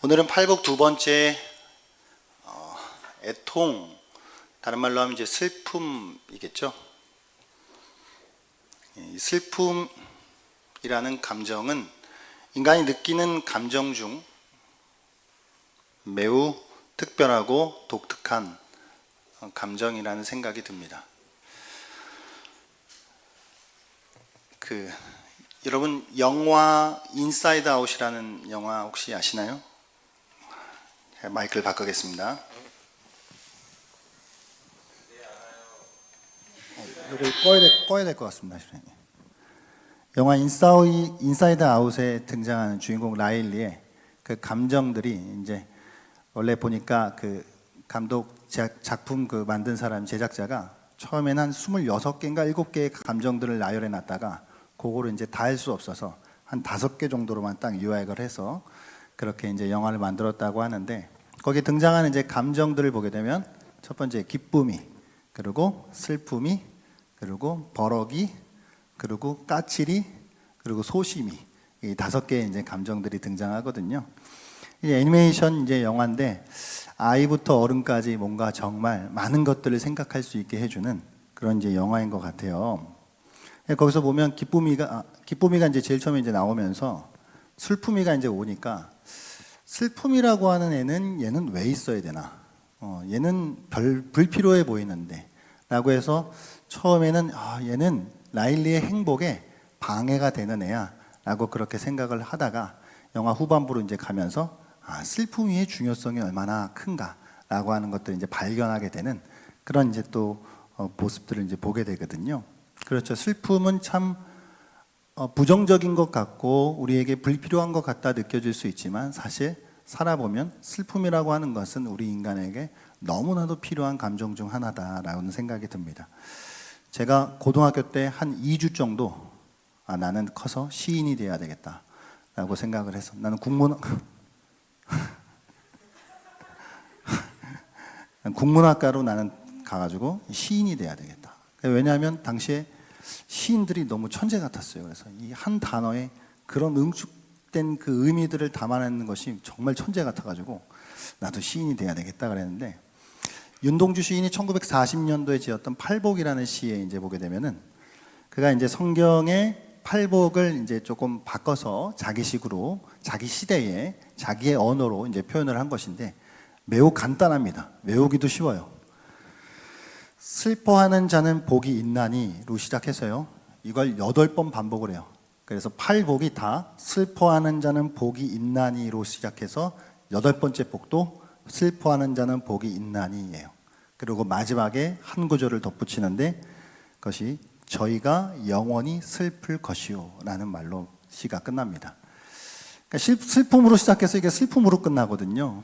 오늘은 팔복 두 번째 애통, 다른 말로 하면 이제 슬픔이겠죠. 이 슬픔이라는 감정은 인간이 느끼는 감정 중 매우 특별하고 독특한 감정이라는 생각이 듭니다. 여러분 영화 인사이드 아웃이라는 영화 혹시 아시나요? 마이크를 바꾸겠습니다. 이걸 꺼야 될 것 같습니다. 영화 인사이드 아웃에 등장하는 주인공 라일리의 그 감정들이 이제 원래 보니까 그 감독 작품 만든 사람 제작자가 처음에는 한 26개인가 7개의 감정들을 나열해 놨다가 그거를 이제 다 할 수 없어서 한 5개 정도로만 딱 요약을 해서 그렇게 이제 영화를 만들었다고 하는데, 거기에 등장하는 이제 감정들을 보게 되면 첫 번째 기쁨이, 그리고 슬픔이, 그리고 버럭이, 그리고 까칠이, 그리고 소심이, 이 5개의 이제 감정들이 등장하거든요. 이 애니메이션 이제 영화인데 아이부터 어른까지 뭔가 정말 많은 것들을 생각할 수 있게 해주는 그런 이제 영화인 것 같아요. 거기서 보면 기쁨이가 이제 제일 처음에 이제 나오면서 슬픔이가 이제 오니까, 슬픔이라고 하는 얘는 왜 있어야 되나? 얘는 불필요해 보이는데 라고 해서 처음에는 얘는 라일리의 행복에 방해가 되는 애야 라고 그렇게 생각을 하다가 영화 후반부로 이제 가면서 슬픔의 중요성이 얼마나 큰가 라고 하는 것들을 이제 발견하게 되는 그런 이제 또 모습들을 이제 보게 되거든요. 그렇죠. 슬픔은 참 부정적인 것 같고 우리에게 불필요한 것 같다 느껴질 수 있지만, 사실 살아보면 슬픔이라고 하는 것은 우리 인간에게 너무나도 필요한 감정 중 하나다라는 생각이 듭니다. 제가 고등학교 때 한 2주 정도 나는 커서 시인이 돼야 되겠다라고 생각을 해서, 나는 국문학과로 나는 가가지고 시인이 돼야 되겠다. 왜냐하면 당시에 시인들이 너무 천재 같았어요. 그래서 이 한 단어에 그런 응축된 그 의미들을 담아내는 것이 정말 천재 같아가지고 나도 시인이 돼야 되겠다 그랬는데, 윤동주 시인이 1940년도에 지었던 팔복이라는 시에 이제 보게 되면은, 그가 이제 성경의 팔복을 이제 조금 바꿔서 자기식으로 자기 시대에 자기의 언어로 이제 표현을 한 것인데 매우 간단합니다. 외우기도 쉬워요. 슬퍼하는 자는 복이 있나니로 시작해서요, 이걸 8번 반복을 해요. 그래서 팔복이 다 슬퍼하는 자는 복이 있나니로 시작해서 8번째 복도 슬퍼하는 자는 복이 있나니예요. 그리고 마지막에 한 구절을 덧붙이는데 그것이 저희가 영원히 슬플 것이요 라는 말로 시가 끝납니다. 그러니까 슬픔으로 시작해서 이게 슬픔으로 끝나거든요.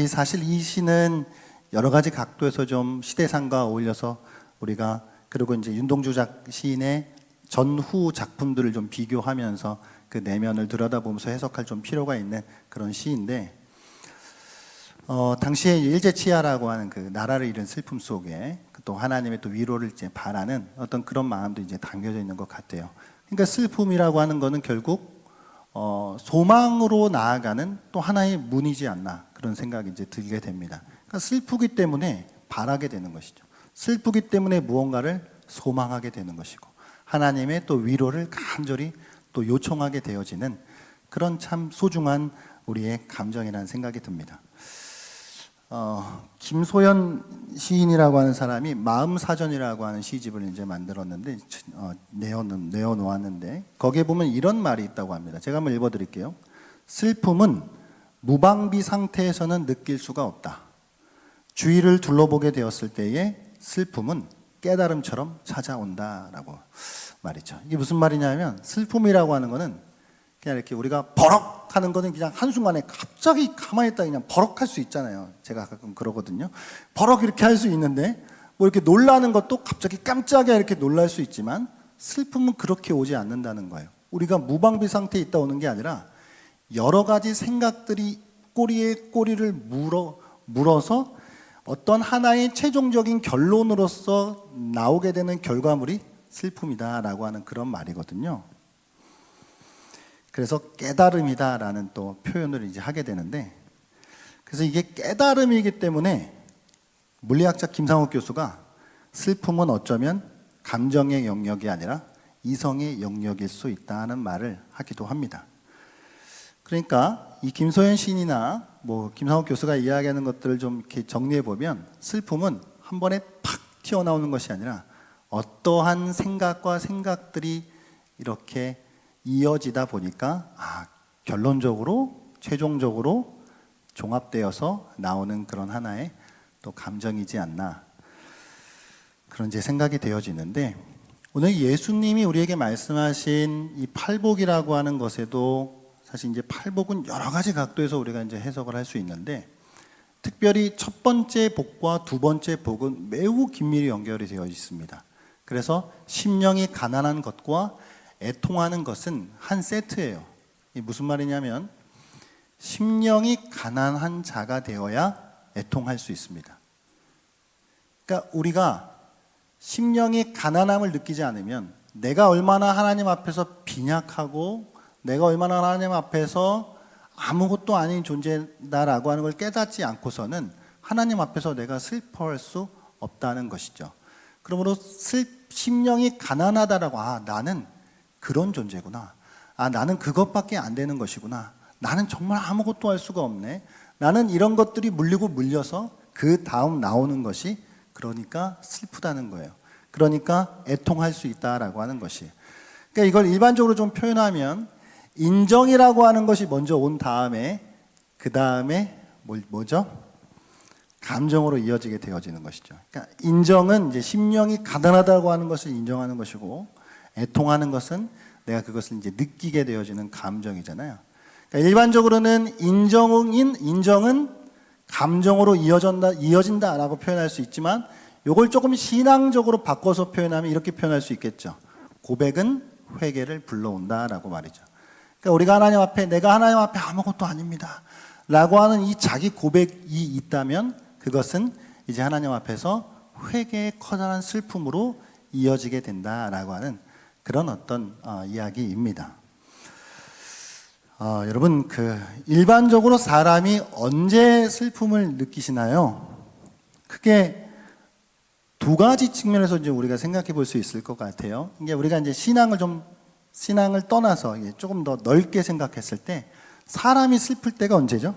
사실 이 시는 여러 가지 각도에서 좀 시대상과 어울려서 우리가, 그리고 이제 윤동주 시인의 전후 작품들을 좀 비교하면서 그 내면을 들여다보면서 해석할 좀 필요가 있는 그런 시인데, 당시에 일제치하라고 하는 그 나라를 잃은 슬픔 속에 또 하나님의 또 위로를 이제 바라는 어떤 그런 마음도 이제 담겨져 있는 것 같아요. 그러니까 슬픔이라고 하는 거는 결국 소망으로 나아가는 또 하나의 문이지 않나, 그런 생각이 이제 들게 됩니다. 그러니까 슬프기 때문에 바라게 되는 것이죠. 슬프기 때문에 무언가를 소망하게 되는 것이고, 하나님의 또 위로를 간절히 또 요청하게 되어지는 그런 참 소중한 우리의 감정이라는 생각이 듭니다. 김소연 시인이라고 하는 사람이 마음사전이라고 하는 시집을 이제 만들었는데, 내어놓았는데, 거기에 보면 이런 말이 있다고 합니다. 제가 한번 읽어드릴게요. 슬픔은 무방비 상태에서는 느낄 수가 없다. 주위를 둘러보게 되었을 때에 슬픔은 깨달음처럼 찾아온다라고 말이죠. 이게 무슨 말이냐면, 슬픔이라고 하는 거는 그냥 이렇게 우리가 버럭 하는 거는 그냥 한순간에 갑자기 가만히 있다 그냥 버럭 할 수 있잖아요. 제가 가끔 그러거든요. 버럭 이렇게 할 수 있는데, 뭐 이렇게 놀라는 것도 갑자기 깜짝이야 이렇게 놀랄 수 있지만, 슬픔은 그렇게 오지 않는다는 거예요. 우리가 무방비 상태에 있다 오는 게 아니라 여러 가지 생각들이 꼬리에 꼬리를 물어서 어떤 하나의 최종적인 결론으로서 나오게 되는 결과물이 슬픔이다라고 하는 그런 말이거든요. 그래서 깨달음이다라는 또 표현을 이제 하게 되는데, 그래서 이게 깨달음이기 때문에 물리학자 김상욱 교수가 슬픔은 어쩌면 감정의 영역이 아니라 이성의 영역일 수 있다는 말을 하기도 합니다. 그러니까 이 김소연 시인이나 뭐 김상욱 교수가 이야기하는 것들을 좀 이렇게 정리해 보면 슬픔은 한 번에 팍 튀어나오는 것이 아니라 어떠한 생각과 생각들이 이렇게 이어지다 보니까 결론적으로 최종적으로 종합되어서 나오는 그런 하나의 또 감정이지 않나, 그런 제 생각이 되어지는데, 오늘 예수님이 우리에게 말씀하신 이 팔복이라고 하는 것에도 사실 이제 팔복은 여러 가지 각도에서 우리가 이제 해석을 할 수 있는데, 특별히 첫 번째 복과 두 번째 복은 매우 긴밀히 연결이 되어 있습니다. 그래서 심령이 가난한 것과 애통하는 것은 한 세트예요. 이게 무슨 말이냐면 심령이 가난한 자가 되어야 애통할 수 있습니다. 그러니까 우리가 심령이 가난함을 느끼지 않으면 내가 얼마나 하나님 앞에서 빈약하고 내가 얼마나 하나님 앞에서 아무것도 아닌 존재다라고 하는 걸 깨닫지 않고서는 하나님 앞에서 내가 슬퍼할 수 없다는 것이죠. 그러므로 심령이 가난하다라고, 나는 그런 존재구나, 나는 그것밖에 안 되는 것이구나, 나는 정말 아무것도 할 수가 없네, 나는 이런 것들이 물리고 물려서 그 다음 나오는 것이 그러니까 슬프다는 거예요. 그러니까 애통할 수 있다라고 하는 것이. 그러니까 이걸 일반적으로 좀 표현하면 인정이라고 하는 것이 먼저 온 다음에 그 다음에 뭐죠? 감정으로 이어지게 되어지는 것이죠. 그러니까 인정은 이제 심령이 가난하다고 하는 것을 인정하는 것이고, 애통하는 것은 내가 그것을 이제 느끼게 되어지는 감정이잖아요. 그러니까 일반적으로는 인정은 감정으로 이어진다라고 표현할 수 있지만, 이걸 조금 신앙적으로 바꿔서 표현하면 이렇게 표현할 수 있겠죠. 고백은 회개를 불러온다라고 말이죠. 그러니까 우리가 하나님 앞에, 내가 하나님 앞에 아무것도 아닙니다 라고 하는 이 자기 고백이 있다면 그것은 이제 하나님 앞에서 회개의 커다란 슬픔으로 이어지게 된다라고 하는 그런 어떤 이야기입니다. 여러분, 일반적으로 사람이 언제 슬픔을 느끼시나요? 크게 두 가지 측면에서 이제 우리가 생각해 볼 수 있을 것 같아요. 이게 우리가 이제 신앙을 떠나서 조금 더 넓게 생각했을 때 사람이 슬플 때가 언제죠?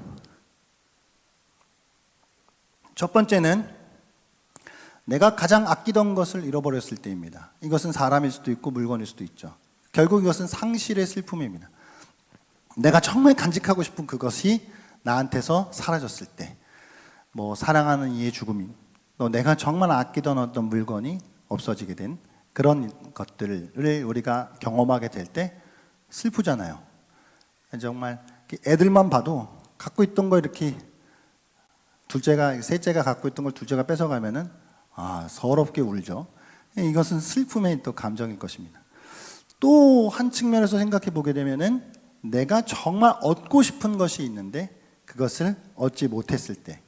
첫 번째는 내가 가장 아끼던 것을 잃어버렸을 때입니다. 이것은 사람일 수도 있고 물건일 수도 있죠. 결국 이것은 상실의 슬픔입니다. 내가 정말 간직하고 싶은 그것이 나한테서 사라졌을 때, 뭐 사랑하는 이의 죽음이, 또 내가 정말 아끼던 어떤 물건이 없어지게 된 그런 것들을 우리가 경험하게 될 때 슬프잖아요. 정말 애들만 봐도 갖고 있던 거 이렇게 셋째가 갖고 있던 걸 둘째가 뺏어가면은 서럽게 울죠. 이것은 슬픔의 또 감정일 것입니다. 또 한 측면에서 생각해 보게 되면은 내가 정말 얻고 싶은 것이 있는데 그것을 얻지 못했을 때,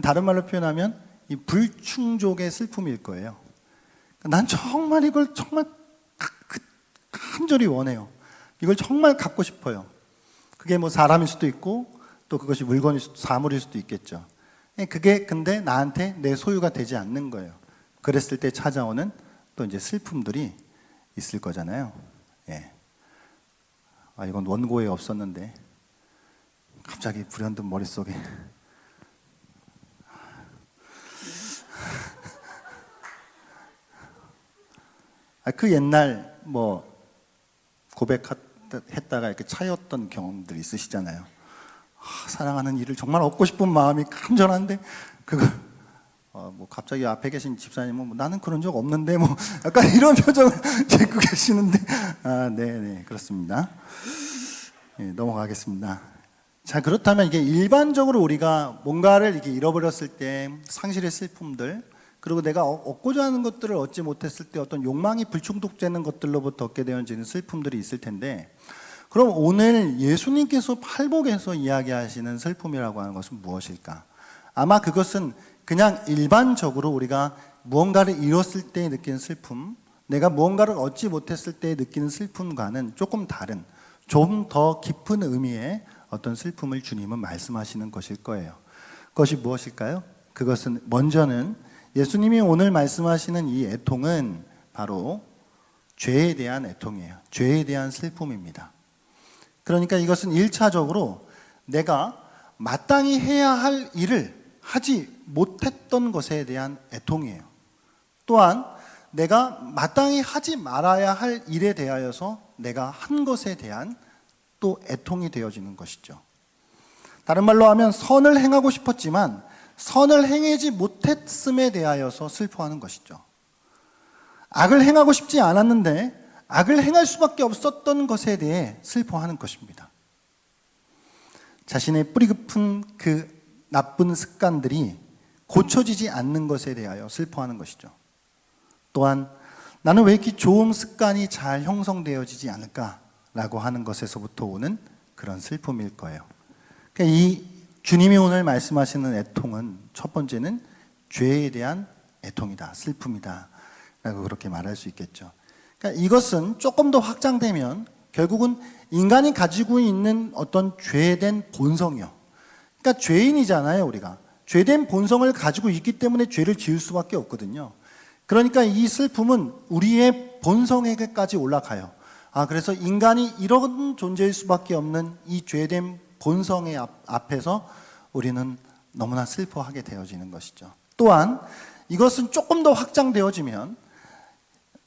다른 말로 표현하면 이 불충족의 슬픔일 거예요. 난 정말 이걸 정말 간절히 원해요. 이걸 정말 갖고 싶어요. 그게 뭐 사람일 수도 있고 또 그것이 물건일 수도, 사물일 수도 있겠죠. 그게 근데 나한테 내 소유가 되지 않는 거예요. 그랬을 때 찾아오는 또 이제 슬픔들이 있을 거잖아요. 예. 이건 원고에 없었는데 갑자기 불현듯 머릿속에 그 옛날 뭐 고백했다가 이렇게 차였던 경험들이 있으시잖아요. 사랑하는 이를 정말 얻고 싶은 마음이 간절한데 그거 뭐 갑자기 앞에 계신 집사님은 뭐 나는 그런 적 없는데 뭐 약간 이런 표정을 짓고 계시는데 네네 그렇습니다. 넘어가겠습니다. 자, 그렇다면 이게 일반적으로 우리가 뭔가를 이렇게 잃어버렸을 때 상실의 슬픔들, 그리고 내가 얻고자 하는 것들을 얻지 못했을 때 어떤 욕망이 불충족되는 것들로부터 얻게 되어지는 슬픔들이 있을 텐데, 그럼 오늘 예수님께서 팔복에서 이야기하시는 슬픔이라고 하는 것은 무엇일까? 아마 그것은 그냥 일반적으로 우리가 무언가를 잃었을 때 느끼는 슬픔, 내가 무언가를 얻지 못했을 때 느끼는 슬픔과는 조금 다른, 좀 더 깊은 의미의 어떤 슬픔을 주님은 말씀하시는 것일 거예요. 그것이 무엇일까요? 그것은 먼저는 예수님이 오늘 말씀하시는 이 애통은 바로 죄에 대한 애통이에요. 죄에 대한 슬픔입니다. 그러니까 이것은 1차적으로 내가 마땅히 해야 할 일을 하지 못했던 것에 대한 애통이에요. 또한 내가 마땅히 하지 말아야 할 일에 대하여서 내가 한 것에 대한 또 애통이 되어지는 것이죠. 다른 말로 하면 선을 행하고 싶었지만 선을 행하지 못했음에 대하여서 슬퍼하는 것이죠. 악을 행하고 싶지 않았는데 악을 행할 수밖에 없었던 것에 대해 슬퍼하는 것입니다. 자신의 뿌리 깊은 그 나쁜 습관들이 고쳐지지 않는 것에 대하여 슬퍼하는 것이죠. 또한 나는 왜 이렇게 좋은 습관이 잘 형성되어지지 않을까라고 하는 것에서부터 오는 그런 슬픔일 거예요. 그러니까 이 주님이 오늘 말씀하시는 애통은 첫 번째는 죄에 대한 애통이다, 슬픔이다 라고 그렇게 말할 수 있겠죠. 그러니까 이것은 조금 더 확장되면 결국은 인간이 가지고 있는 어떤 죄된 본성이요. 그러니까 죄인이잖아요, 우리가. 죄된 본성을 가지고 있기 때문에 죄를 지을 수밖에 없거든요. 그러니까 이 슬픔은 우리의 본성에게까지 올라가요. 그래서 인간이 이런 존재일 수밖에 없는 이 죄된 본성의 앞에서 우리는 너무나 슬퍼하게 되어지는 것이죠. 또한 이것은 조금 더 확장되어지면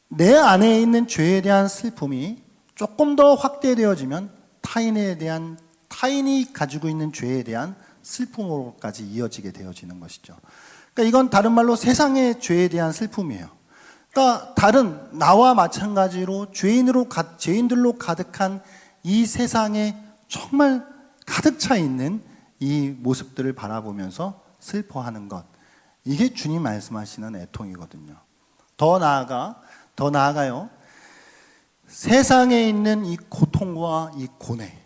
내 안에 있는 죄에 대한 슬픔이 조금 더 확대되어지면 타인이 가지고 있는 죄에 대한 슬픔으로까지 이어지게 되어지는 것이죠. 그러니까 이건 다른 말로 세상의 죄에 대한 슬픔이에요. 그러니까 다른 나와 마찬가지로 죄인들로 가득한 이 세상에 정말 가득 차 있는 이 모습들을 바라보면서 슬퍼하는 것, 이게 주님 말씀하시는 애통이거든요. 더 나아가요. 세상에 있는 이 고통과 이 고뇌,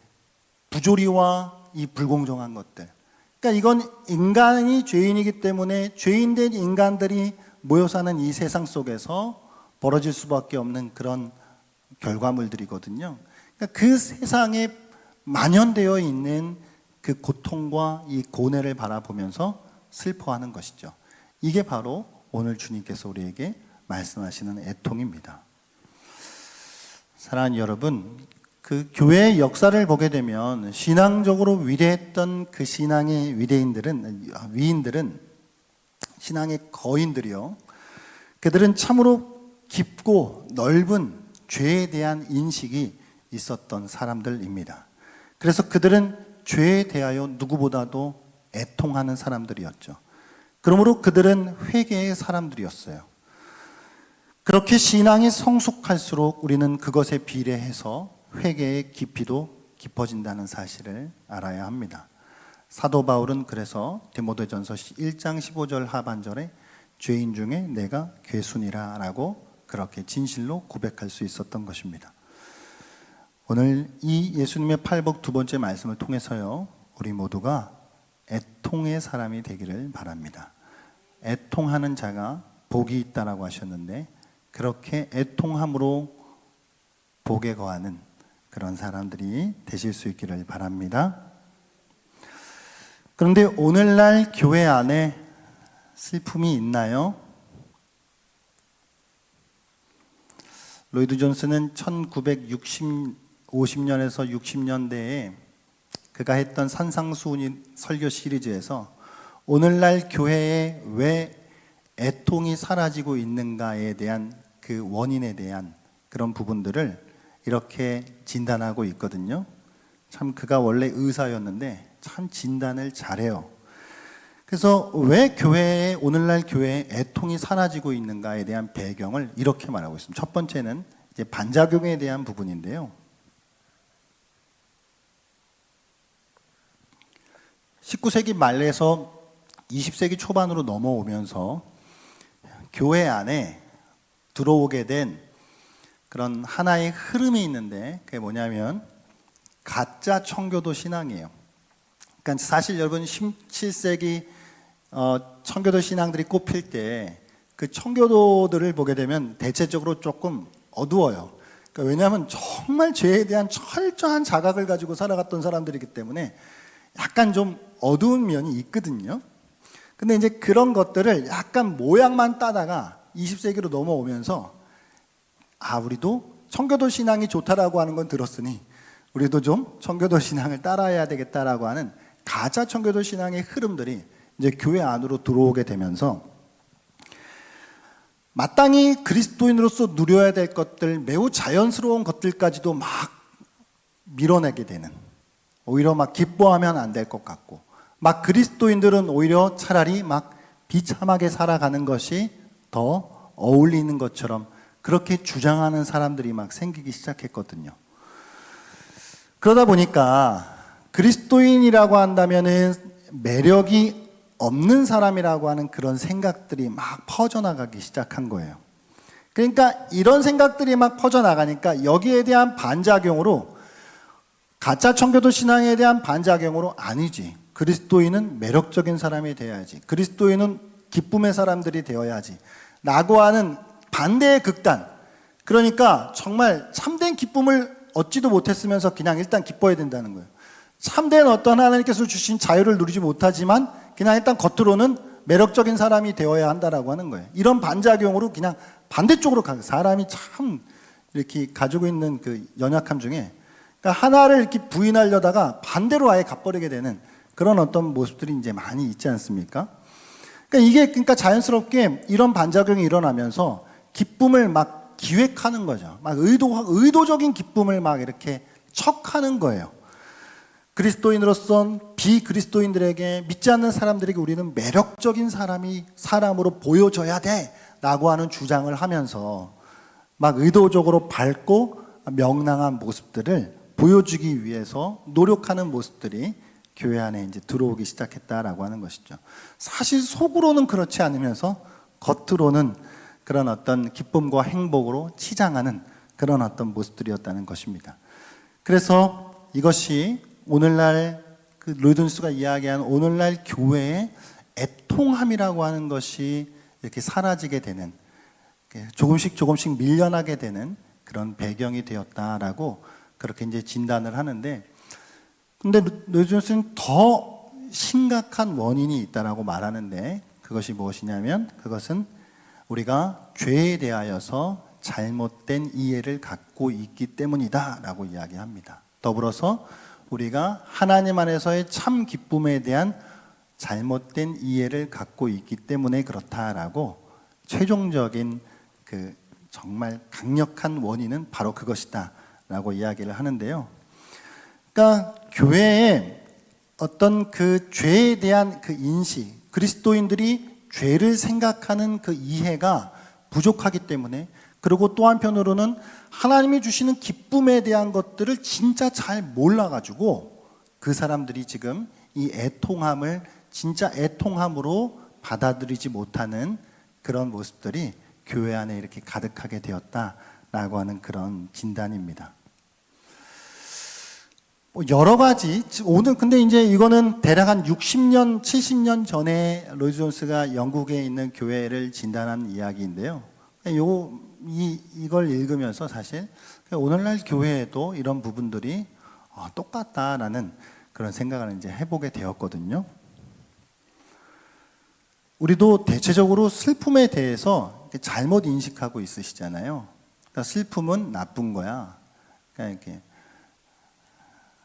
부조리와 이 불공정한 것들. 그러니까 이건 인간이 죄인이기 때문에 죄인된 인간들이 모여 사는 이 세상 속에서 벌어질 수밖에 없는 그런 결과물들이거든요. 그러니까 그 세상에 만연되어 있는 그 고통과 이 고뇌를 바라보면서 슬퍼하는 것이죠. 이게 바로 오늘 주님께서 우리에게 말씀하시는 애통입니다. 사랑하는 여러분, 그 교회의 역사를 보게 되면 신앙적으로 위대했던 그 신앙의 위인들은 신앙의 거인들이요. 그들은 참으로 깊고 넓은 죄에 대한 인식이 있었던 사람들입니다. 그래서 그들은 죄에 대하여 누구보다도 애통하는 사람들이었죠. 그러므로 그들은 회개의 사람들이었어요. 그렇게 신앙이 성숙할수록 우리는 그것에 비례해서 회개의 깊이도 깊어진다는 사실을 알아야 합니다. 사도 바울은 그래서 디모데전서 1장 15절 하반절에 죄인 중에 내가 괴순이라 라고 그렇게 진실로 고백할 수 있었던 것입니다. 오늘 이 예수님의 팔복 두 번째 말씀을 통해서요, 우리 모두가 애통의 사람이 되기를 바랍니다. 애통하는 자가 복이 있다라고 하셨는데 그렇게 애통함으로 복에 거하는 그런 사람들이 되실 수 있기를 바랍니다. 그런데 오늘날 교회 안에 슬픔이 있나요? 로이드 존스는 1950년에서 60년대에 그가 했던 산상수훈 설교 시리즈에서 오늘날 교회에 왜 애통이 사라지고 있는가에 대한 그 원인에 대한 그런 부분들을 이렇게 진단하고 있거든요. 참 그가 원래 의사였는데 참 진단을 잘해요. 그래서 왜 오늘날 교회에 애통이 사라지고 있는가에 대한 배경을 이렇게 말하고 있습니다. 첫 번째는 이제 반작용에 대한 부분인데요. 19세기 말에서 20세기 초반으로 넘어오면서 교회 안에 들어오게 된 그런 하나의 흐름이 있는데 그게 뭐냐면 가짜 청교도 신앙이에요. 그러니까 사실 여러분 17세기 청교도 신앙들이 꼽힐 때 그 청교도들을 보게 되면 대체적으로 조금 어두워요. 그러니까 왜냐하면 정말 죄에 대한 철저한 자각을 가지고 살아갔던 사람들이기 때문에 약간 좀 어두운 면이 있거든요. 근데 이제 그런 것들을 약간 모양만 따다가 20세기로 넘어오면서 우리도 청교도 신앙이 좋다라고 하는 건 들었으니 우리도 좀 청교도 신앙을 따라야 되겠다라고 하는 가짜 청교도 신앙의 흐름들이 이제 교회 안으로 들어오게 되면서 마땅히 그리스도인으로서 누려야 될 것들, 매우 자연스러운 것들까지도 막 밀어내게 되는, 오히려 막 기뻐하면 안 될 것 같고, 막 그리스도인들은 오히려 차라리 막 비참하게 살아가는 것이 더 어울리는 것처럼 그렇게 주장하는 사람들이 막 생기기 시작했거든요. 그러다 보니까 그리스도인이라고 한다면은 매력이 없는 사람이라고 하는 그런 생각들이 막 퍼져나가기 시작한 거예요. 그러니까 이런 생각들이 막 퍼져나가니까 여기에 대한 반작용으로, 가짜 청교도 신앙에 대한 반작용으로, 아니지, 그리스도인은 매력적인 사람이 되어야지, 그리스도인은 기쁨의 사람들이 되어야지 라고 하는 반대의 극단. 그러니까 정말 참된 기쁨을 얻지도 못했으면서 그냥 일단 기뻐야 된다는 거예요. 참된 어떤 하나님께서 주신 자유를 누리지 못하지만 그냥 일단 겉으로는 매력적인 사람이 되어야 한다라고 하는 거예요. 이런 반작용으로 그냥 반대쪽으로 가요. 사람이 참 이렇게 가지고 있는 그 연약함 중에, 그러니까 하나를 이렇게 부인하려다가 반대로 아예 가버리게 되는 그런 어떤 모습들이 이제 많이 있지 않습니까? 그러니까 자연스럽게 이런 반작용이 일어나면서 기쁨을 막 기획하는 거죠. 막 의도적인 기쁨을 막 이렇게 척하는 거예요. 그리스도인으로선 비그리스도인들에게, 믿지 않는 사람들에게 우리는 매력적인 사람으로 보여져야 돼 라고 하는 주장을 하면서 막 의도적으로 밝고 명랑한 모습들을 보여주기 위해서 노력하는 모습들이 교회 안에 이제 들어오기 시작했다라고 하는 것이죠. 사실 속으로는 그렇지 않으면서 겉으로는 그런 어떤 기쁨과 행복으로 치장하는 그런 어떤 모습들이었다는 것입니다. 그래서 이것이 오늘날 그 로이돈스가 이야기한 오늘날 교회의 애통함이라고 하는 것이 이렇게 사라지게 되는, 조금씩 밀려나게 되는 그런 배경이 되었다라고 그렇게 이제 진단을 하는데, 근데 로이돈스는 더 심각한 원인이 있다라고 말하는데, 그것이 무엇이냐면 그것은 우리가 죄에 대하여서 잘못된 이해를 갖고 있기 때문이다라고 이야기합니다. 더불어서 우리가 하나님 안에서의 참 기쁨에 대한 잘못된 이해를 갖고 있기 때문에 그렇다라고, 최종적인 그 정말 강력한 원인은 바로 그것이다 라고 이야기를 하는데요. 그러니까 교회에 어떤 그 죄에 대한 그 인식, 그리스도인들이 죄를 생각하는 그 이해가 부족하기 때문에, 그리고 또 한편으로는 하나님이 주시는 기쁨에 대한 것들을 진짜 잘 몰라가지고 그 사람들이 지금 이 애통함을 진짜 애통함으로 받아들이지 못하는 그런 모습들이 교회 안에 이렇게 가득하게 되었다라고 하는 그런 진단입니다. 여러 가지, 오늘 근데 이제 이거는 대략 한 60년, 70년 전에 로이드 존스가 영국에 있는 교회를 진단한 이야기인데요. 이걸 읽으면서 사실 오늘날 교회에도 이런 부분들이 똑같다라는 그런 생각을 이제 해보게 되었거든요. 우리도 대체적으로 슬픔에 대해서 잘못 인식하고 있으시잖아요. 그러니까 슬픔은 나쁜 거야. 그러니까 이렇게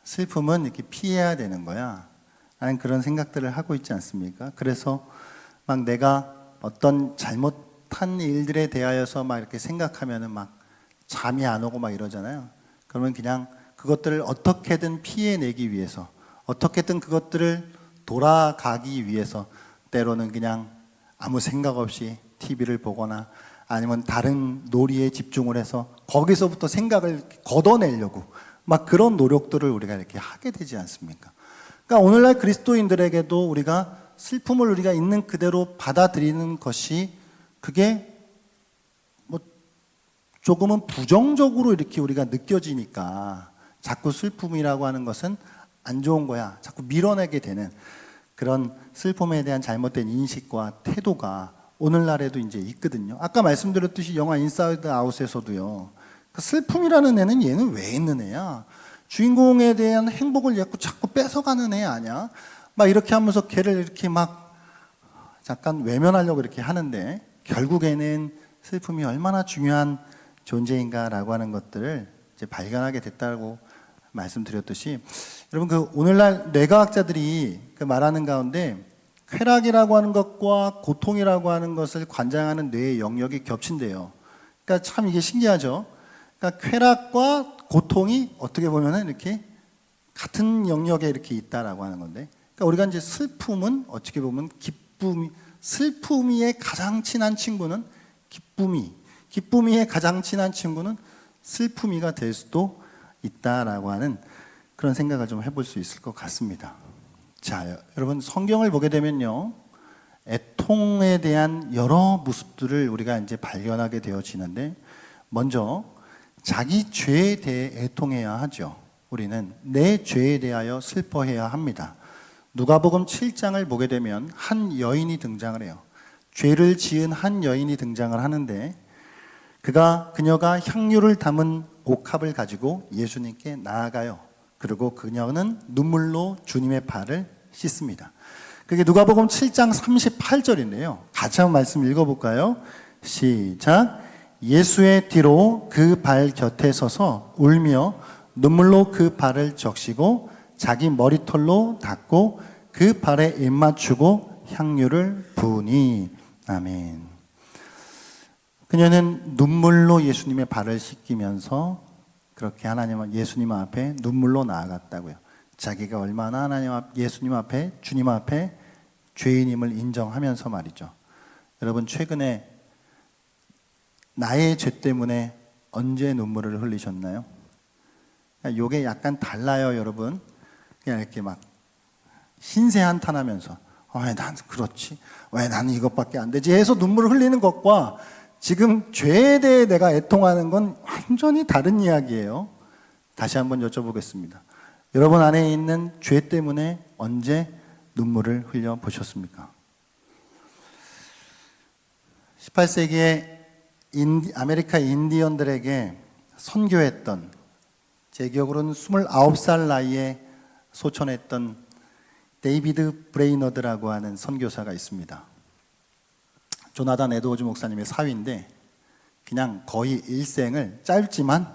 슬픔은 이렇게 피해야 되는 거야 라는 그런 생각들을 하고 있지 않습니까? 그래서 막 내가 어떤 잘못한 일들에 대하여서 막 이렇게 생각하면은 막 잠이 안 오고 막 이러잖아요. 그러면 그냥 그것들을 어떻게든 피해내기 위해서, 어떻게든 그것들을 돌아가기 위해서 때로는 그냥 아무 생각 없이 TV를 보거나 아니면 다른 놀이에 집중을 해서 거기서부터 생각을 걷어내려고 막 그런 노력들을 우리가 이렇게 하게 되지 않습니까? 그러니까 오늘날 그리스도인들에게도 우리가 슬픔을 우리가 있는 그대로 받아들이는 것이, 그게 뭐 조금은 부정적으로 이렇게 우리가 느껴지니까 자꾸 슬픔이라고 하는 것은 안 좋은 거야, 자꾸 밀어내게 되는 그런 슬픔에 대한 잘못된 인식과 태도가 오늘날에도 이제 있거든요. 아까 말씀드렸듯이 영화 인사이드 아웃에서도요, 그 슬픔이라는 애는 얘는 왜 있는 애야? 주인공에 대한 행복을 자꾸 뺏어가는 애 아니야? 막 이렇게 하면서 걔를 이렇게 막 잠깐 외면하려고 이렇게 하는데 결국에는 슬픔이 얼마나 중요한 존재인가라고 하는 것들을 이제 발견하게 됐다고 말씀드렸듯이 여러분 그 오늘날 뇌과학자들이 그 말하는 가운데 쾌락이라고 하는 것과 고통이라고 하는 것을 관장하는 뇌의 영역이 겹친대요. 그러니까 참 이게 신기하죠. 그러니까 쾌락과 고통이 어떻게 보면은 이렇게 같은 영역에 이렇게 있다라고 하는 건데, 그러니까 우리가 이제 슬픔은 어떻게 보면 슬픔이의 가장 친한 친구는 기쁨이의 가장 친한 친구는 슬픔이가 될 수도 있다라고 하는 그런 생각을 좀 해볼 수 있을 것 같습니다. 자, 여러분 성경을 보게 되면요, 애통에 대한 여러 모습들을 우리가 이제 발견하게 되어지는데, 먼저 자기 죄에 대해 애통해야 하죠. 우리는 내 죄에 대하여 슬퍼해야 합니다. 누가복음 7장을 보게 되면 한 여인이 등장을 해요. 죄를 지은 한 여인이 등장을 하는데, 그녀가 향유를 담은 옥합을 가지고 예수님께 나아가요. 그리고 그녀는 눈물로 주님의 발을 씻습니다. 그게 누가복음 7장 38절인데요. 같이 한번 말씀 읽어볼까요? 시작. 예수의 뒤로 그 발 곁에 서서 울며 눈물로 그 발을 적시고 자기 머리털로 닦고 그 발에 입맞추고 향유를 부으니. 아멘. 그녀는 눈물로 예수님의 발을 씻기면서 그렇게 예수님 앞에 눈물로 나아갔다고요. 자기가 얼마나 예수님 앞에, 주님 앞에 죄인임을 인정하면서 말이죠. 여러분, 최근에 나의 죄 때문에 언제 눈물을 흘리셨나요? 요게 약간 달라요, 여러분. 그냥 이렇게 막 신세 한탄하면서 왜 난 그렇지? 왜 나는 이것밖에 안 되지? 해서 눈물을 흘리는 것과 지금 죄에 대해 내가 애통하는 건 완전히 다른 이야기예요. 다시 한번 여쭤보겠습니다. 여러분 안에 있는 죄 때문에 언제 눈물을 흘려 보셨습니까? 18세기에 아메리카 인디언들에게 선교했던, 제 기억으로는 29살 나이에 소천했던 데이비드 브레이너드라고 하는 선교사가 있습니다. 조나단 에드워즈 목사님의 사위인데 그냥 거의 일생을 짧지만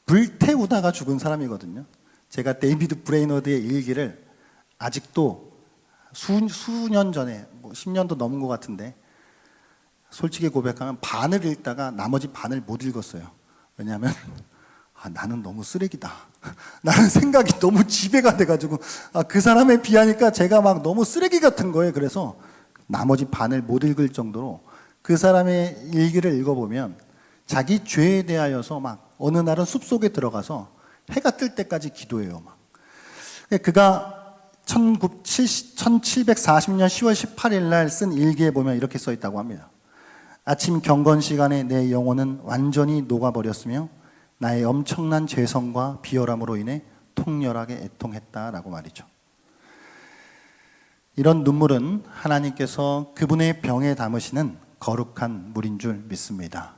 불태우다가 죽은 사람이거든요. 제가 데이비드 브레이너드의 일기를 아직도 수년 전에, 10년도 넘은 것 같은데, 솔직히 고백하면 반을 읽다가 나머지 반을 못 읽었어요. 왜냐하면 나는 너무 쓰레기다. 나는 생각이 너무 지배가 돼가지고 그 사람에 비하니까 제가 막 너무 쓰레기 같은 거예요. 그래서 나머지 반을 못 읽을 정도로 그 사람의 일기를 읽어보면 자기 죄에 대하여서 막 어느 날은 숲속에 들어가서 해가 뜰 때까지 기도해요. 막. 그가 1740년 10월 18일 날 쓴 일기에 보면 이렇게 써 있다고 합니다. 아침 경건 시간에 내 영혼은 완전히 녹아버렸으며 나의 엄청난 죄성과 비열함으로 인해 통렬하게 애통했다라고 말이죠. 이런 눈물은 하나님께서 그분의 병에 담으시는 거룩한 물인 줄 믿습니다.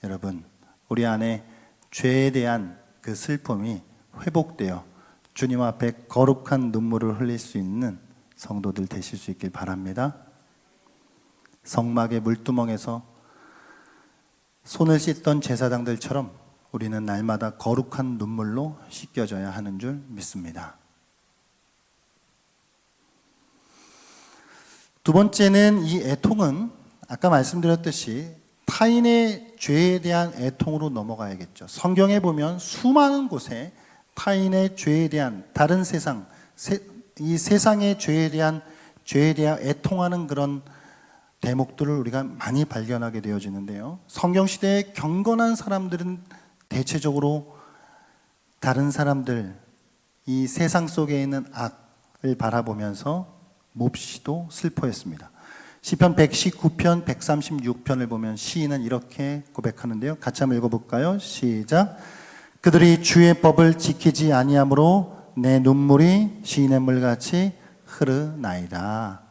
여러분, 우리 안에 죄에 대한 그 슬픔이 회복되어 주님 앞에 거룩한 눈물을 흘릴 수 있는 성도들 되실 수 있길 바랍니다. 성막의 물두멍에서 손을 씻던 제사장들처럼 우리는 날마다 거룩한 눈물로 씻겨져야 하는 줄 믿습니다. 두 번째는 이 애통은 아까 말씀드렸듯이 타인의 죄에 대한 애통으로 넘어가야겠죠. 성경에 보면 수많은 곳에 타인의 죄에 대한, 다른 세상, 이 세상의 죄에 대한 애통하는 그런 대목들을 우리가 많이 발견하게 되어지는데요. 성경시대의 경건한 사람들은 대체적으로 다른 사람들, 이 세상 속에 있는 악을 바라보면서 몹시도 슬퍼했습니다. 시편 119편, 136편을 보면 시인은 이렇게 고백하는데요. 같이 한번 읽어볼까요? 시작. 그들이 주의 법을 지키지 아니하므로 내 눈물이 시인의 물같이 흐르나이다.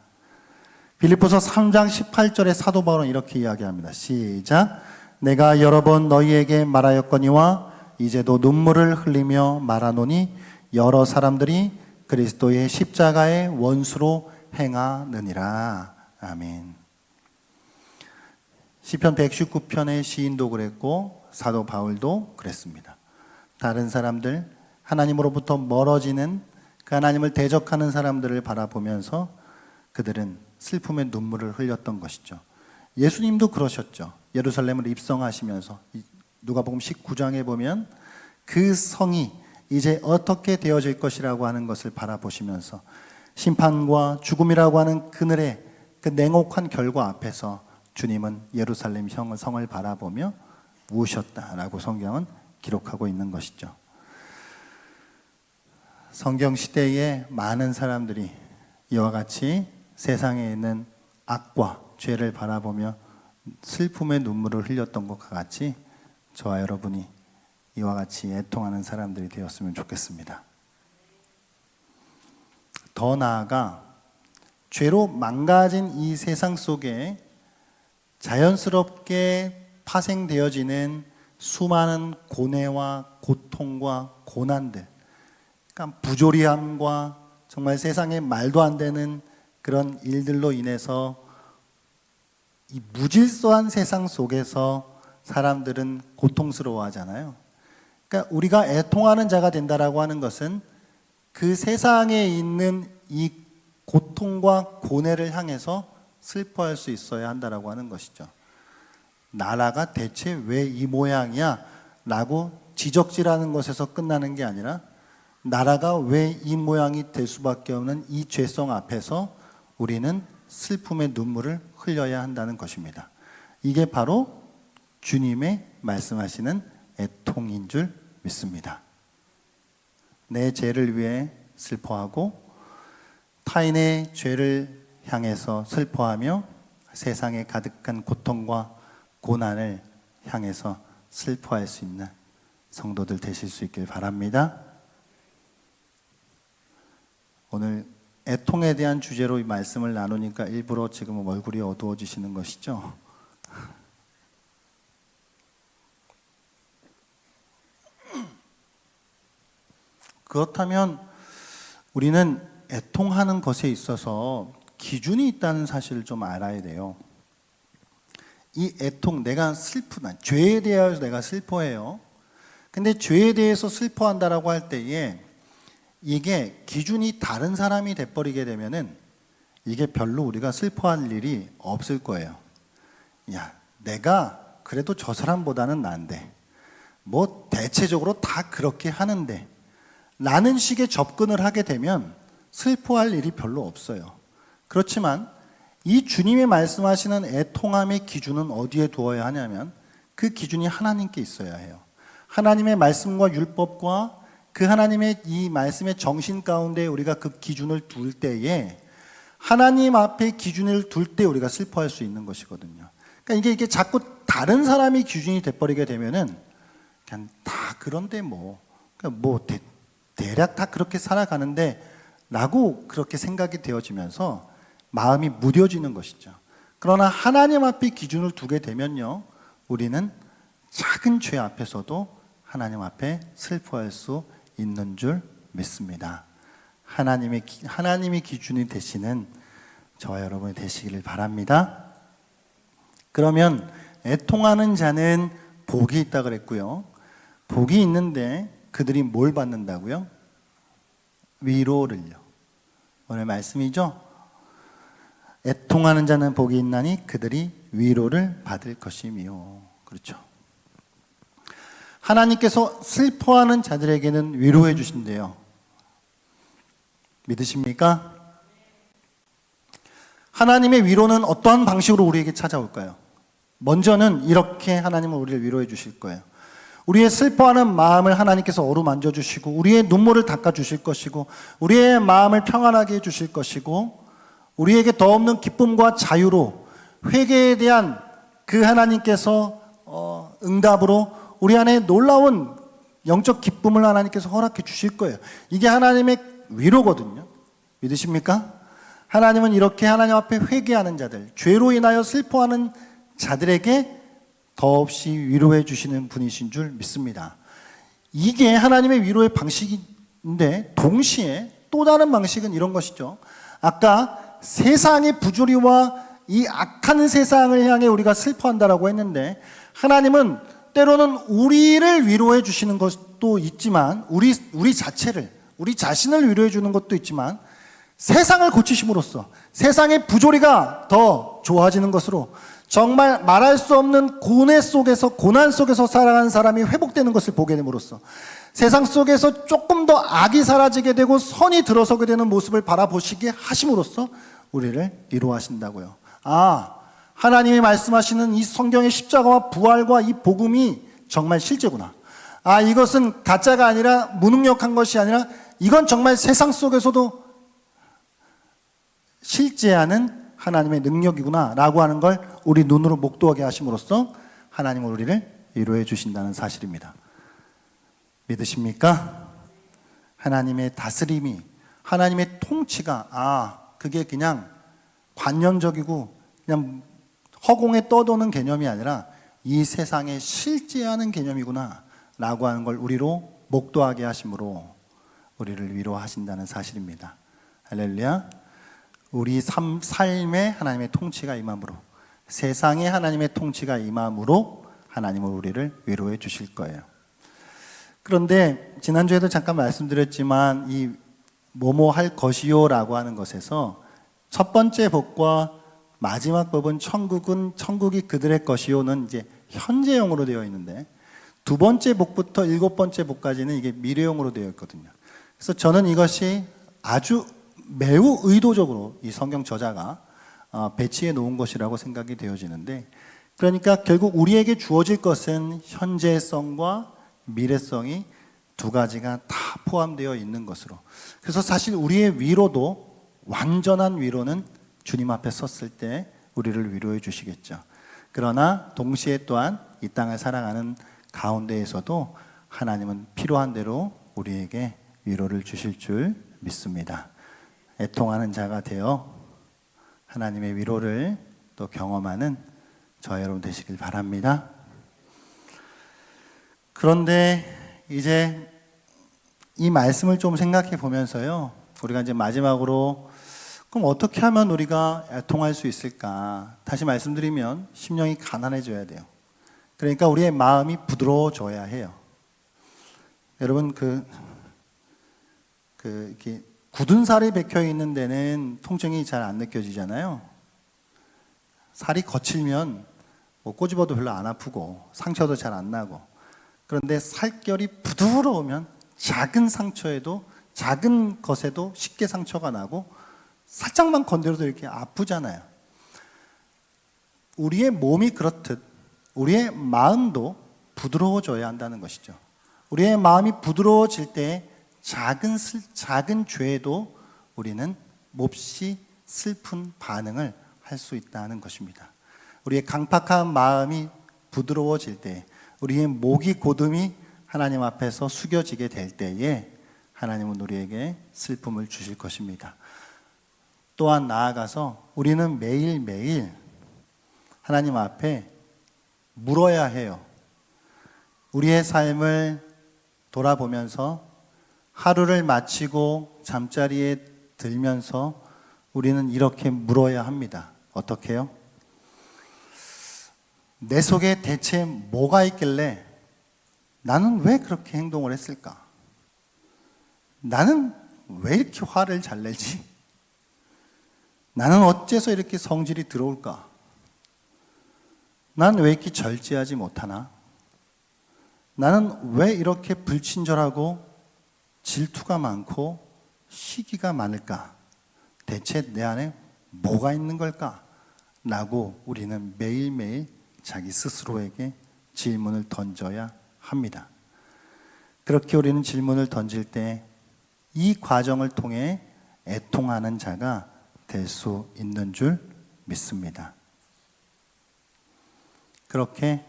빌립보서 3장 18절에 사도 바울은 이렇게 이야기합니다. 시작. 내가 여러 번 너희에게 말하였거니와 이제도 눈물을 흘리며 말하노니 여러 사람들이 그리스도의 십자가의 원수로 행하느니라. 아멘. 시편 119편의 시인도 그랬고 사도 바울도 그랬습니다. 다른 사람들, 하나님으로부터 멀어지는 그 하나님을 대적하는 사람들을 바라보면서 그들은 슬픔의 눈물을 흘렸던 것이죠. 예수님도 그러셨죠. 예루살렘을 입성하시면서 누가복음 19장에 보면 그 성이 이제 어떻게 되어질 것이라고 하는 것을 바라보시면서 심판과 죽음이라고 하는 그늘의 그 냉혹한 결과 앞에서 주님은 예루살렘 성을 바라보며 우셨다라고 성경은 기록하고 있는 것이죠. 성경 시대에 많은 사람들이 이와 같이 세상에 있는 악과 죄를 바라보며 슬픔의 눈물을 흘렸던 것과 같이 저와 여러분이 이와 같이 애통하는 사람들이 되었으면 좋겠습니다. 더 나아가 죄로 망가진 이 세상 속에 자연스럽게 파생되어지는 수많은 고뇌와 고통과 고난들, 그러니까 부조리함과 정말 세상에 말도 안 되는 그런 일들로 인해서 이 무질서한 세상 속에서 사람들은 고통스러워 하잖아요. 그러니까 우리가 애통하는 자가 된다라고 하는 것은 그 세상에 있는 이 고통과 고뇌를 향해서 슬퍼할 수 있어야 한다라고 하는 것이죠. 나라가 대체 왜 이 모양이야? 라고 지적질하는 것에서 끝나는 게 아니라 나라가 왜 이 모양이 될 수밖에 없는 이 죄성 앞에서 우리는 슬픔의 눈물을 흘려야 한다는 것입니다. 이게 바로 주님의 말씀하시는 애통인 줄 믿습니다. 내 죄를 위해 슬퍼하고 타인의 죄를 향해서 슬퍼하며 세상에 가득한 고통과 고난을 향해서 슬퍼할 수 있는 성도들 되실 수 있길 바랍니다. 오늘 애통에 대한 주제로 이 말씀을 나누니까 일부러 지금 얼굴이 어두워지시는 것이죠. 그렇다면 우리는 애통하는 것에 있어서 기준이 있다는 사실을 좀 알아야 돼요. 이 애통, 내가 슬프다, 죄에 대해서 내가 슬퍼해요. 근데 죄에 대해서 슬퍼한다라고 할 때에 이게 기준이 다른 사람이 돼버리게 되면은 이게 별로 우리가 슬퍼할 일이 없을 거예요. 야, 내가 그래도 저 사람보다는 나은데, 뭐 대체적으로 다 그렇게 하는데 라는 식의 접근을 하게 되면 슬퍼할 일이 별로 없어요. 그렇지만 이 주님이 말씀하시는 애통함의 기준은 어디에 두어야 하냐면 그 기준이 하나님께 있어야 해요. 하나님의 말씀과 율법과 그 하나님의 이 말씀의 정신 가운데 우리가 그 기준을 둘 때에 하나님 앞에 기준을 둘 때 우리가 슬퍼할 수 있는 것이거든요. 그러니까 이게 자꾸 다른 사람이 기준이 돼버리게 되면은 그냥 다 그런데 대략 다 그렇게 살아가는데 라고 그렇게 생각이 되어지면서 마음이 무뎌지는 것이죠. 그러나 하나님 앞에 기준을 두게 되면요, 우리는 작은 죄 앞에서도 하나님 앞에 슬퍼할 수 있는 줄 믿습니다. 하나님의 기준이 되시는 저와 여러분이 되시기를 바랍니다. 그러면 애통하는 자는 복이 있다 그랬고요. 복이 있는데 그들이 뭘 받는다고요? 위로를요. 오늘 말씀이죠. 애통하는 자는 복이 있나니 그들이 위로를 받을 것이며. 그렇죠. 하나님께서 슬퍼하는 자들에게는 위로해 주신대요. 믿으십니까? 하나님의 위로는 어떠한 방식으로 우리에게 찾아올까요? 먼저는 이렇게 하나님은 우리를 위로해 주실 거예요. 우리의 슬퍼하는 마음을 하나님께서 어루만져 주시고 우리의 눈물을 닦아 주실 것이고 우리의 마음을 평안하게 해 주실 것이고 우리에게 더 없는 기쁨과 자유로 회개에 대한 그 하나님께서 응답으로 우리 안에 놀라운 영적 기쁨을 하나님께서 허락해 주실 거예요. 이게 하나님의 위로거든요. 믿으십니까? 하나님은 이렇게 하나님 앞에 회개하는 자들, 죄로 인하여 슬퍼하는 자들에게 더없이 위로해 주시는 분이신 줄 믿습니다. 이게 하나님의 위로의 방식인데 동시에 또 다른 방식은 이런 것이죠. 아까 세상의 부조리와 이 악한 세상을 향해 우리가 슬퍼한다라고 했는데, 하나님은 때로는 우리를 위로해 주시는 것도 있지만, 우리 자체를, 우리 자신을 위로해 주는 것도 있지만, 세상을 고치심으로써 세상의 부조리가 더 좋아지는 것으로 정말 말할 수 없는 고뇌 속에서, 고난 속에서 살아가는 사람이 회복되는 것을 보게 됨으로써 세상 속에서 조금 더 악이 사라지게 되고 선이 들어서게 되는 모습을 바라보시게 하심으로써 우리를 위로하신다고요. 하나님이 말씀하시는 이 성경의 십자가와 부활과 이 복음이 정말 실제구나. 이것은 가짜가 아니라, 무능력한 것이 아니라, 이건 정말 세상 속에서도 실제하는 하나님의 능력이구나 라고 하는 걸 우리 눈으로 목도하게 하심으로써 하나님은 우리를 위로해 주신다는 사실입니다. 믿으십니까? 하나님의 다스림이, 하나님의 통치가 그게 그냥 관념적이고 그냥 허공에 떠도는 개념이 아니라 이 세상에 실제하는 개념이구나 라고 하는 걸 우리로 목도하게 하심으로 우리를 위로하신다는 사실입니다. 할렐루야. 우리 삶에 하나님의 통치가 임함으로, 세상에 하나님의 통치가 임함으로 하나님은 우리를 위로해 주실 거예요. 그런데 지난주에도 잠깐 말씀드렸지만 이 뭐뭐 할 것이요 라고 하는 것에서 첫 번째 복과 마지막 법은 천국이 그들의 것이요는 이제 현재형으로 되어 있는데, 두 번째 복부터 일곱 번째 복까지는 이게 미래형으로 되어 있거든요. 그래서 저는 이것이 아주 매우 의도적으로 이 성경 저자가 배치해 놓은 것이라고 생각이 되어지는데, 그러니까 결국 우리에게 주어질 것은 현재성과 미래성이 두 가지가 다 포함되어 있는 것으로, 그래서 사실 우리의 위로도, 완전한 위로는 주님 앞에 섰을 때 우리를 위로해 주시겠죠. 그러나 동시에 또한 이 땅을 살아가는 가운데에서도 하나님은 필요한 대로 우리에게 위로를 주실 줄 믿습니다. 애통하는 자가 되어 하나님의 위로를 또 경험하는 저 여러분 되시길 바랍니다. 그런데 이제 이 말씀을 좀 생각해 보면서요, 우리가 이제 마지막으로 그럼 어떻게 하면 우리가 애통할 수 있을까? 다시 말씀드리면 심령이 가난해져야 돼요. 그러니까 우리의 마음이 부드러워져야 해요. 여러분 이렇게 굳은 살이 박혀 있는 데는 통증이 잘 안 느껴지잖아요. 살이 거칠면 꼬집어도 별로 안 아프고 상처도 잘 안 나고, 그런데 살결이 부드러우면 작은 상처에도, 작은 것에도 쉽게 상처가 나고 살짝만 건드려도 이렇게 아프잖아요. 우리의 몸이 그렇듯 우리의 마음도 부드러워져야 한다는 것이죠. 우리의 마음이 부드러워질 때 작은 죄에도 우리는 몹시 슬픈 반응을 할 수 있다는 것입니다. 우리의 강팍한 마음이 부드러워질 때, 우리의 목이 고듬이 하나님 앞에서 숙여지게 될 때에 하나님은 우리에게 슬픔을 주실 것입니다. 또한 나아가서 우리는 매일매일 하나님 앞에 물어야 해요. 우리의 삶을 돌아보면서 하루를 마치고 잠자리에 들면서 우리는 이렇게 물어야 합니다. 어떻게 해요? 내 속에 대체 뭐가 있길래 나는 왜 그렇게 행동을 했을까? 나는 왜 이렇게 화를 잘 내지? 나는 어째서 이렇게 성질이 들어올까? 난 왜 이렇게 절제하지 못하나? 나는 왜 이렇게 불친절하고 질투가 많고 시기가 많을까? 대체 내 안에 뭐가 있는 걸까? 라고 우리는 매일매일 자기 스스로에게 질문을 던져야 합니다. 그렇게 우리는 질문을 던질 때 이 과정을 통해 애통하는 자가 될 수 있는 줄 믿습니다. 그렇게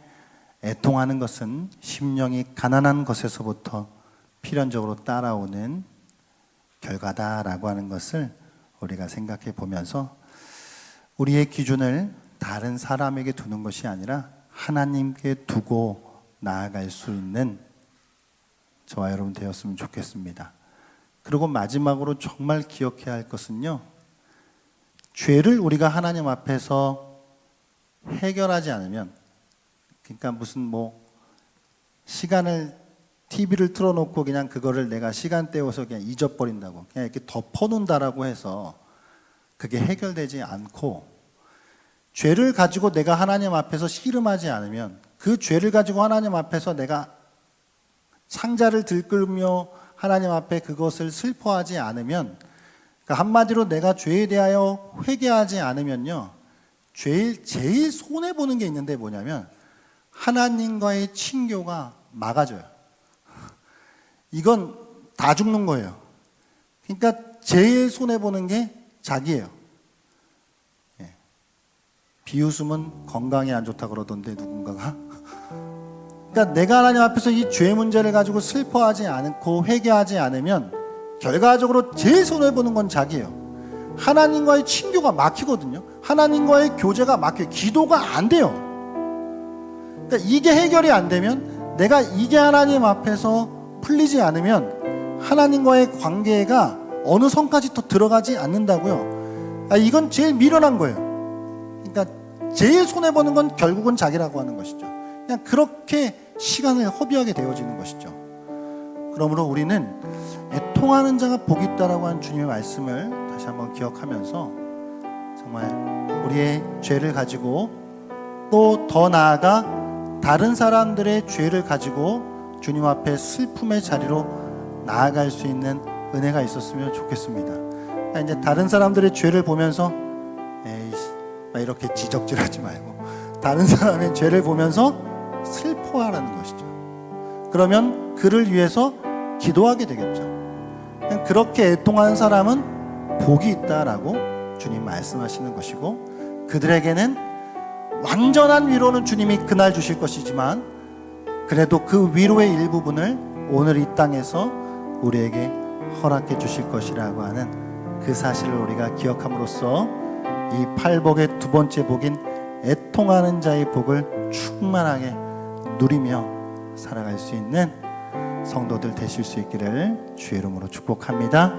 애통하는 것은 심령이 가난한 것에서부터 필연적으로 따라오는 결과다라고 하는 것을 우리가 생각해 보면서 우리의 기준을 다른 사람에게 두는 것이 아니라 하나님께 두고 나아갈 수 있는 저와 여러분 되었으면 좋겠습니다. 그리고 마지막으로 정말 기억해야 할 것은요, 죄를 우리가 하나님 앞에서 해결하지 않으면, 그러니까 무슨 뭐 시간을 TV를 틀어놓고 그냥 그거를 내가 시간 때워서 그냥 잊어버린다고, 그냥 이렇게 덮어놓는다라고 해서 그게 해결되지 않고, 죄를 가지고 내가 하나님 앞에서 씨름하지 않으면, 그 죄를 가지고 하나님 앞에서 내가 창자를 들끓며 하나님 앞에 그것을 슬퍼하지 않으면, 그러니까 한마디로 내가 죄에 대하여 회개하지 않으면요, 제일 손해보는 게 있는데 뭐냐면 하나님과의 친교가 막아져요. 이건 다 죽는 거예요. 그러니까 제일 손해보는 게 자기예요. 비웃음은 건강에 안 좋다 그러던데 누군가가. 그러니까 내가 하나님 앞에서 이 죄 문제를 가지고 슬퍼하지 않고 회개하지 않으면 결과적으로 제일 손해보는 건 자기예요. 하나님과의 친교가 막히거든요. 하나님과의 교제가 막혀요. 기도가 안 돼요. 그러니까 이게 해결이 안 되면, 내가 이게 하나님 앞에서 풀리지 않으면 하나님과의 관계가 어느 선까지 더 들어가지 않는다고요. 이건 제일 미련한 거예요. 그러니까 제일 손해보는 건 결국은 자기라고 하는 것이죠. 그냥 그렇게 시간을 허비하게 되어지는 것이죠. 그러므로 우리는 애통하는 자가 복이 있다라고 한 주님의 말씀을 다시 한번 기억하면서, 정말 우리의 죄를 가지고 또 더 나아가 다른 사람들의 죄를 가지고 주님 앞에 슬픔의 자리로 나아갈 수 있는 은혜가 있었으면 좋겠습니다. 이제 다른 사람들의 죄를 보면서 이렇게 지적질하지 말고 다른 사람의 죄를 보면서 슬퍼하라는 것이죠. 그러면 그를 위해서 기도하게 되겠죠. 그렇게 애통하는 사람은 복이 있다라고 주님 말씀하시는 것이고, 그들에게는 완전한 위로는 주님이 그날 주실 것이지만 그래도 그 위로의 일부분을 오늘 이 땅에서 우리에게 허락해 주실 것이라고 하는 그 사실을 우리가 기억함으로써 이 팔복의 두 번째 복인 애통하는 자의 복을 충만하게 누리며 살아갈 수 있는 성도들 되실 수 있기를 주의 이름으로 축복합니다.